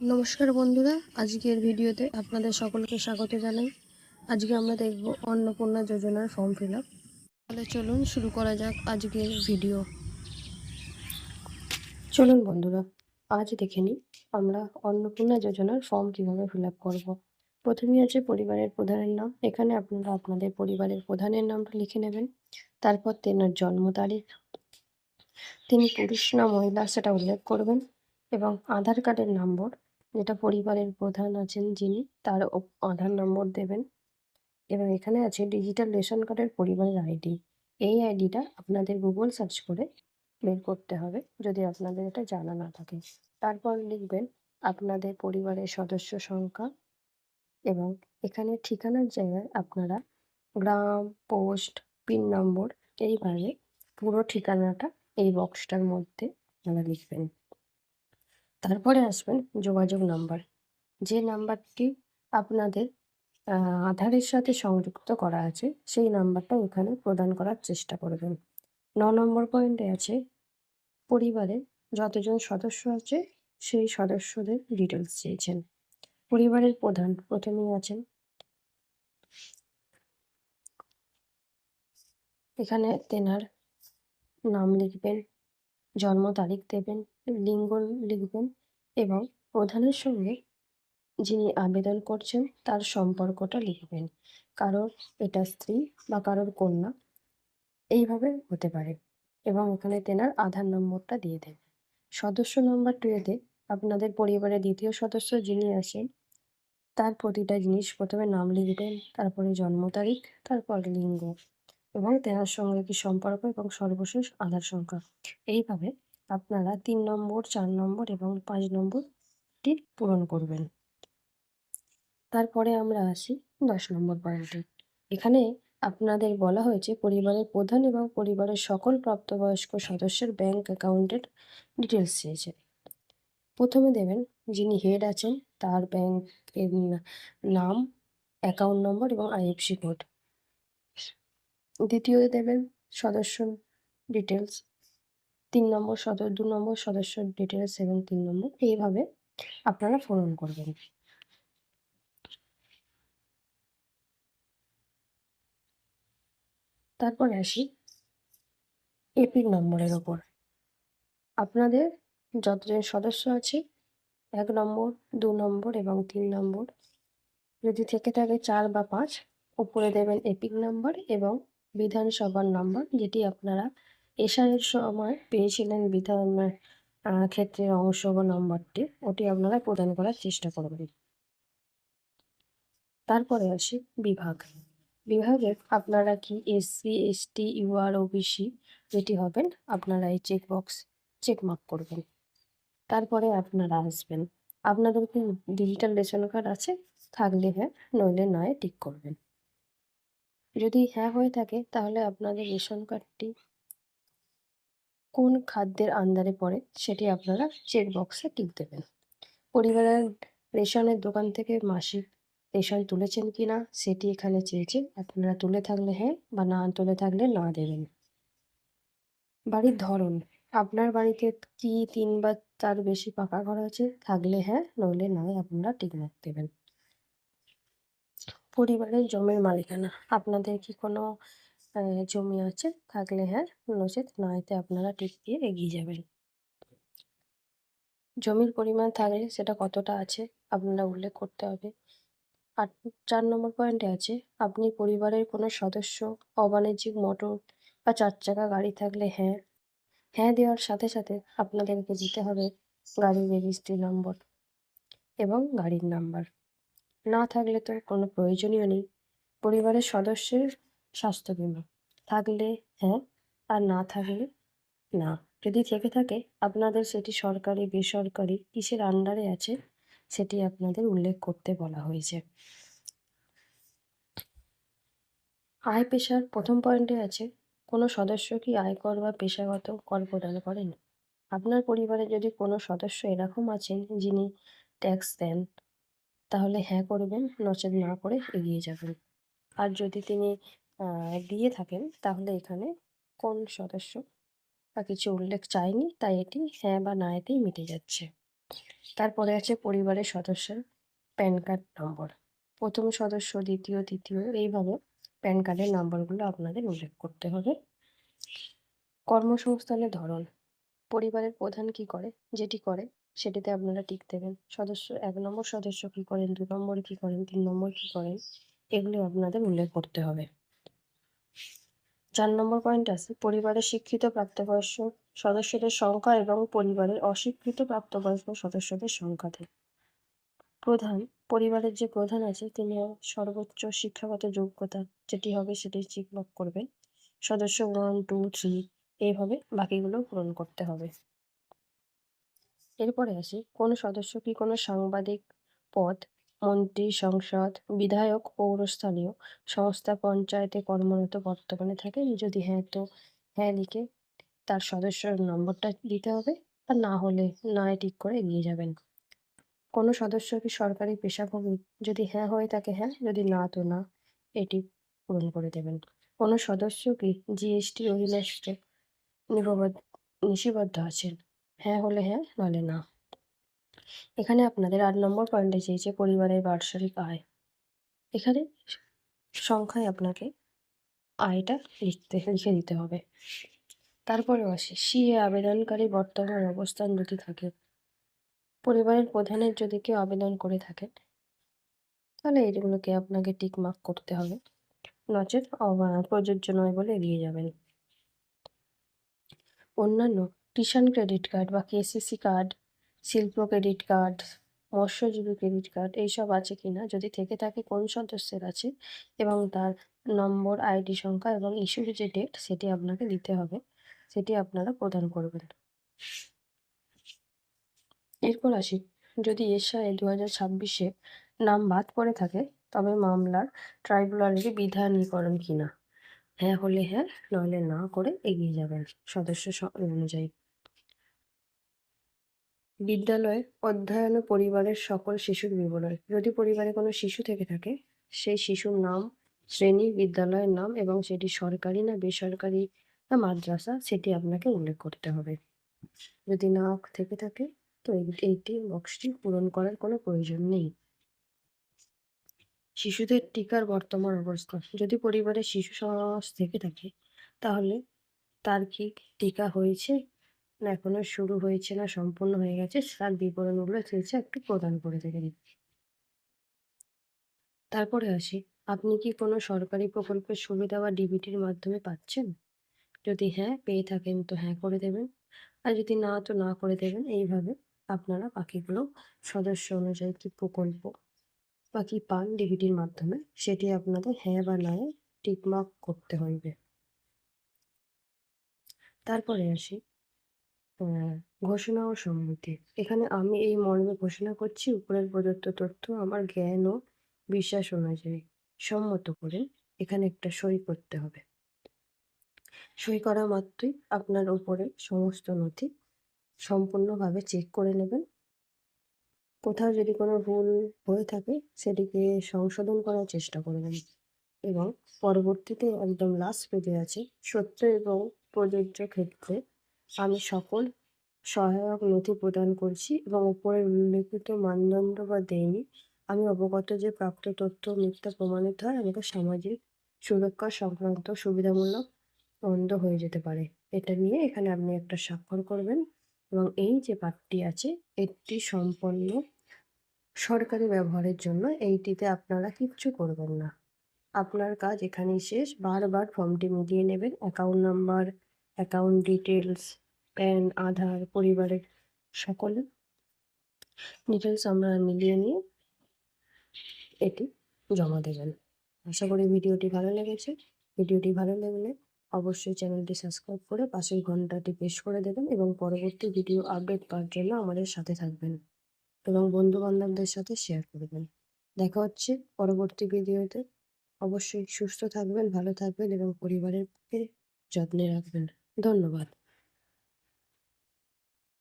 নমস্কার বন্ধুরা, আজকের ভিডিওতে আপনাদের সকলকে স্বাগত জানাই। আজকে আমরা দেখব অন্নপূর্ণা যোজনার ফর্ম ফিল আপ। তাহলে চলুন শুরু করা যাক আজকের ভিডিও। চলুন বন্ধুরা, আজ দেখে নিই আমরা অন্নপূর্ণা যোজনার ফর্ম কিভাবে ফিল আপ করবো। প্রথমেই আছে পরিবারের প্রধানের নাম। এখানে আপনারা আপনাদের পরিবারের প্রধানের নামটা লিখে নেবেন। তারপর তেনার জন্ম তারিখ, তিনি পুরুষ না মহিলা সেটা উল্লেখ করবেন, এবং আধার কার্ডের নম্বর, যেটা পরিবারের প্রধান আছেন যিনি, তার আধার নম্বর দেবেন। এবং এখানে আছে ডিজিটাল রেশন কার্ডের পরিবারের আইডি। এই আইডিটা আপনাদের গুগল সার্চ করে বের করতে হবে যদি আপনাদের এটা জানা না থাকে। তারপর লিখবেন আপনাদের পরিবারের সদস্য সংখ্যা, এবং এখানে ঠিকানার জায়গায় আপনারা গ্রাম, পোস্ট, পিন নম্বর, এইভাবে পুরো ঠিকানাটা এই বক্সটার মধ্যে আপনারা লিখবেন। তারপরে আসবেন যোগাযোগ নাম্বার, যে নাম্বারটি আপনাদের আধারের সাথে সংযুক্ত করা আছে সেই নাম্বারটা এখানে প্রদান করার চেষ্টা করবেন। ৯ নম্বর পয়েন্টে আছে পরিবারে যতজন সদস্য আছে সেই সদস্যদের ডিটেলস চেয়েছেন। পরিবারের প্রধান প্রথমেই আছেন, এখানে তেনার নাম লিখবেন, জন্ম তারিখ দেবেন, লিঙ্গ লিখবেন, এবং প্রধানের সঙ্গে যিনি আবেদন করছেন তার সম্পর্কটা লিখবেন। কারোর এটা স্ত্রী বা কারোর কন্যা এইভাবে হতে পারে, এবং এখানে তেনার আধার নম্বরটা দিয়ে দেবেন। সদস্য নম্বর 2-তে আপনাদের পরিবারের দ্বিতীয় সদস্য যিনি আছেন তার প্রতিটা জিনিস প্রথমে নাম লিখবেন, তারপরে জন্ম তারিখ, তারপর লিঙ্গ, এবং তেনার সঙ্গে কি সম্পর্ক, এবং সর্বশেষ আধার সংখ্যা। এইভাবে আপনারা 3 নম্বর, 4 নম্বর এবং 5 নম্বরটি পূরণ করবেন। তারপরে আমরা আসি 10 নম্বর পয়েন্টে। এখানে আপনাদের বলা হয়েছে পরিবারের প্রধান এবং পরিবারের সকল প্রাপ্তবয়স্ক সদস্যের ব্যাংক অ্যাকাউন্টের ডিটেলস চেয়েছে। প্রথমে দেবেন যিনি হেড আছেন তার ব্যাংকের নাম, অ্যাকাউন্ট নম্বর এবং আইএফসি কোড। দ্বিতীয়তে দেবেন সদস্য ডিটেলস, 2 নম্বর সদস্য ডিটেলস এবং 3 নম্বর, এইভাবে আপনারা পূরণ করবেন। তারপরে আসি এপিক নম্বরের ওপর। আপনাদের যতজন সদস্য আছে 1 নম্বর, 2 নম্বর এবং 3 নম্বর, যদি থেকে থাকে 4 বা 5, উপরে দেবেন এপিক নাম্বার এবং বিধানসভার নাম্বার, যেটি আপনারা এসআইয়ের সময় পেয়েছিলেন বিধান ক্ষেত্রের অংশ বা নম্বরটি, ওটি আপনারা প্রদান করার চেষ্টা করবেন। তারপরে আসি বিভাগ। বিভাগে আপনারা কি এসসি, এসটি, ইউআর, ওবিসি যেটি হবেন আপনারা এই চেক মার্ক করবেন। তারপরে আপনারা আসবেন, আপনাদের কি ডিজিটাল রেশন কার্ড আছে? থাকলে হ্যাঁ, নইলে নয় টিক করবেন। যদি হ্যাঁ হয়ে থাকে তাহলে আপনাদের রেশন কার্ডটি কোন খাদ্যের আন্ডারে পড়ে সেটি আপনারা চেক বক্সে টিক দেবেন। পরিবারের রেশনের দোকান থেকে মাসিক রেশন তুলেছেন কিনা সেটি এখানে চেয়েছে, আপনারা তুলে থাকলে হ্যাঁ, বা না তুলে থাকলে না দেবেন। বাড়ির ধরন, আপনার বাড়িতে কি 3 বা তার বেশি পাকা ঘর আছে? থাকলে হ্যাঁ, নইলে নয় আপনারা টিক মার্ক দেবেন। পরিবারের জমির মালিকানা, আপনাদের কি কোনো জমি আছে? থাকলে হ্যাঁ, নচেৎ নয়তে আপনারা টিক দিয়ে এগিয়ে যাবেন। জমির পরিমাণ থাকলে সেটা কতটা আছে আপনারা উল্লেখ করতে হবে। আর 4 নম্বর পয়েন্টে আছে আপনি পরিবারের কোনো সদস্য অবাণিজ্যিক মোটর বা 4 চাকা গাড়ি থাকলে হ্যাঁ, হ্যাঁ দেওয়ার সাথে সাথে আপনাদেরকে দিতে হবে গাড়ির রেজিস্ট্রি নম্বর এবং গাড়ির নাম্বার। না থাকলে তো কোনো প্রয়োজনীয় নেই। পরিবারের সদস্যের স্বাস্থ্য বীমা থাকলে হ্যাঁ, আর না থাকলে না। যদি থেকে থাকে আপনাদের সেটি সরকারি, বেসরকারি কিসের আন্ডারে আছে সেটি আপনাদের উল্লেখ করতে বলা হয়েছে। আয় পেশার প্রথম পয়েন্টে আছে কোনো সদস্য কি আয়কর বা পেশাগত কর প্রদান করেন? আপনার পরিবারে যদি কোনো সদস্য এরকম আছেন যিনি ট্যাক্স দেন তাহলে হ্যাঁ করবেন, নচেৎ না করে এগিয়ে যাবেন। আর যদি তিনি দিয়ে থাকেন তাহলে এখানে কোন সদস্য বা কিছু উল্লেখ চায়নি, তাই এটি হ্যাঁ বা না এতেই মিটে যাচ্ছে। তারপরে আছে পরিবারের সদস্যের প্যান কার্ড নম্বর। প্রথম সদস্য, দ্বিতীয়, তৃতীয় এইভাবে প্যান কার্ডের নাম্বারগুলো আপনাদের উল্লেখ করতে হবে। কর্মসংস্থানের ধরন। পরিবারের প্রধান কি করে, যেটি করে সেটিতে আপনারা টিক দেবেন। সদস্য ১ নম্বর সদস্য কি করেন, ২ নম্বর কি করেন, ৩ নম্বর কি করেন, এগুলো আপনাদের উল্লেখ করতে হবে। ৪ নম্বর পয়েন্ট আছে পরিবারের স্বীকৃত প্রাপ্তবয়স্ক সদস্যদের সংখ্যা এবং পরিবারের অস্বীকৃত প্রাপ্তবয়স্ক সদস্যদের সংখ্যা থেকে। প্রধান, পরিবারের যে প্রধান আছে তিনি সর্বোচ্চ শিক্ষাগত যোগ্যতা যেটি হবে সেটি চেক মার্ক করবেন। সদস্য 1, 2, 3 এইভাবে বাকিগুলো পূরণ করতে হবে। এরপরে আসি কোন সদস্য কি কোনো সাংবাদিক পদ, মন্ত্রী, সংসদ, বিধায়ক, পৌরস্থানীয় সংস্থা, পঞ্চায়েতে কর্মরত বর্তমানে থাকেন? যদি হ্যাঁ, তো হ্যাঁ লিখে তার সদস্যর নম্বরটা দিতে হবে। আর না হলে নয় টিক করে এগিয়ে যাবেন। কোনো সদস্য কি সরকারি পেশাভোগী? যদি হ্যাঁ হয়ে থাকে হ্যাঁ, যদি না তো না, এটি পূরণ করে দেবেন। কোনো সদস্য কি জিএসটির অধীনস্থ নিষিবদ্ধ আছেন? হ্যাঁ হলে হ্যাঁ, নাহলে না। এখানে আপনাদের ৮ নম্বর পয়েন্টে চেয়েছে পরিবারের বার্ষিক আয়। এখানে সংখ্যায় আপনাকে আয়টা লিখে দিতে হবে। তারপরেও আসি সিএ আবেদনকারী বর্তমান অবস্থান যদি থাকে, পরিবারের প্রধানের যদি কেউ আবেদন করে থাকেন তাহলে এগুলোকে আপনাকে টিক মার্ক করতে হবে, নচেৎ প্রযোজ্য নয় বলে এড়িয়ে যাবেন। অন্যান্য কিষাণ ক্রেডিট কার্ড বা কেসিসি কার্ড, শিল্প ক্রেডিট কার্ড, মৎস্যজীবী ক্রেডিট কার্ড এইসব আছে কিনা, যদি থেকে থাকে কোন সদস্যের আছে এবং তার নম্বর, আইডি সংখ্যা এবং ইস্যুর যে ডেট সেটি আপনাকে দিতে হবে, সেটি আপনারা প্রদান করবেন। এরপর আসি যদি এসআই ২০২৬-এ নাম বাদ পড়ে থাকে তবে মামলার ট্রাইব্যুনালে বিধানীকরণ কিনা। হ্যাঁ হলে হ্যাঁ, নইলে না করে এগিয়ে যাবেন সদস্য অনুযায়ী। বিদ্যালয়ে অধ্যয়ন ও পরিবারের সকল শিশুর বিবরণ। যদি পরিবারে কোনো শিশু থেকে থাকে সেই শিশুর নাম, শ্রেণী, বিদ্যালয়ের নাম এবং সেটি সরকারি না বেসরকারি না মাদ্রাসা সেটি আপনাকে উল্লেখ করতে হবে। যদি না থেকে থাকে তো এইটি বক্সটি পূরণ করার কোনো প্রয়োজন নেই। শিশুদের টিকার বর্তমান অবস্থা। যদি পরিবারে শিশু সমাজ থেকে থাকে তাহলে তার কি টিকা হয়েছে না এখনো শুরু হয়েছে না সম্পূর্ণ হয়ে গেছে তার বিবরণগুলো চেয়েছে একটু প্রদান করে দেবেন। তারপরে আসি আপনি কি কোনো সরকারি প্রকল্পের সুবিধা বা ডিবিটির মাধ্যমে পাচ্ছেন? যদি হ্যাঁ পেয়ে থাকেন তো হ্যাঁ করে দেবেন, আর যদি না তো না করে দেবেন। এইভাবে আপনারা বাকিগুলো সদস্য অনুযায়ী কি প্রকল্প বা কি পান ডিবিটির মাধ্যমে সেটি আপনাদের হ্যাঁ বা না টিক মার্ক করতে হইবে। তারপরে আসি ঘোষণা ও সম্মতি। এখানে আমি এই মর্মে ঘোষণা করছি উপরের প্রদত্ত তথ্য আমার জ্ঞান ও বিশ্বাস অনুযায়ী সম্মত করে এখানে একটা সই করতে হবে। সই করা মাত্রই আপনার উপরে সমস্ত নথি সম্পূর্ণভাবে চেক করে নেবেন। কোথাও যদি কোনো ভুল হয়ে থাকে সেটিকে সংশোধন করার চেষ্টা করবেন এবং পরবর্তীতে একদম লাস্ট পেজে আছে সত্য এবং প্রযোজ্য ক্ষেত্রে আমি সকল সহায়ক নথি প্রদান করছি এবং উপরের উল্লেখিত মানদণ্ড বা দেয়নি আমি অবগত যে প্রাপ্ত তথ্য মিথ্যা প্রমাণিত হয় আমাকে সামাজিক সুরক্ষা সংক্রান্ত সুবিধামূলক বন্ধ হয়ে যেতে পারে। এটা নিয়ে এখানে আপনি একটা স্বাক্ষর করবেন এবং এই যে পাঠটি আছে এটি সম্পন্ন সরকারি ব্যবহারের জন্য এইটিতে আপনারা কিচ্ছু করবেন না। আপনার কাজ এখানেই শেষ। বারবার ফর্মটি মিলিয়ে নেবেন। Account number, account details, PAN, Aadhaar, পরিবারের সকল ডিটেলস আমরা মিলিয়ে নিয়ে এটি জমা দেবেন। আশা করি ভিডিওটি ভালো লেগেছে। ভিডিওটি ভালো লাগলে অবশ্যই চ্যানেলটি সাবস্ক্রাইব করে পাশের ঘন্টাটি প্রেস করে দেবেন এবং পরবর্তী ভিডিও আপডেট পাওয়ার জন্য আমাদের সাথে থাকবেন এবং বন্ধু-বান্ধবদের সাথে শেয়ার করবেন। দেখা হচ্ছে পরবর্তী ভিডিওতে। অবশ্যই সুস্থ থাকবেন, ভালো থাকবেন এবং পরিবারের যত্নে রাখবেন। ধন্যবাদ।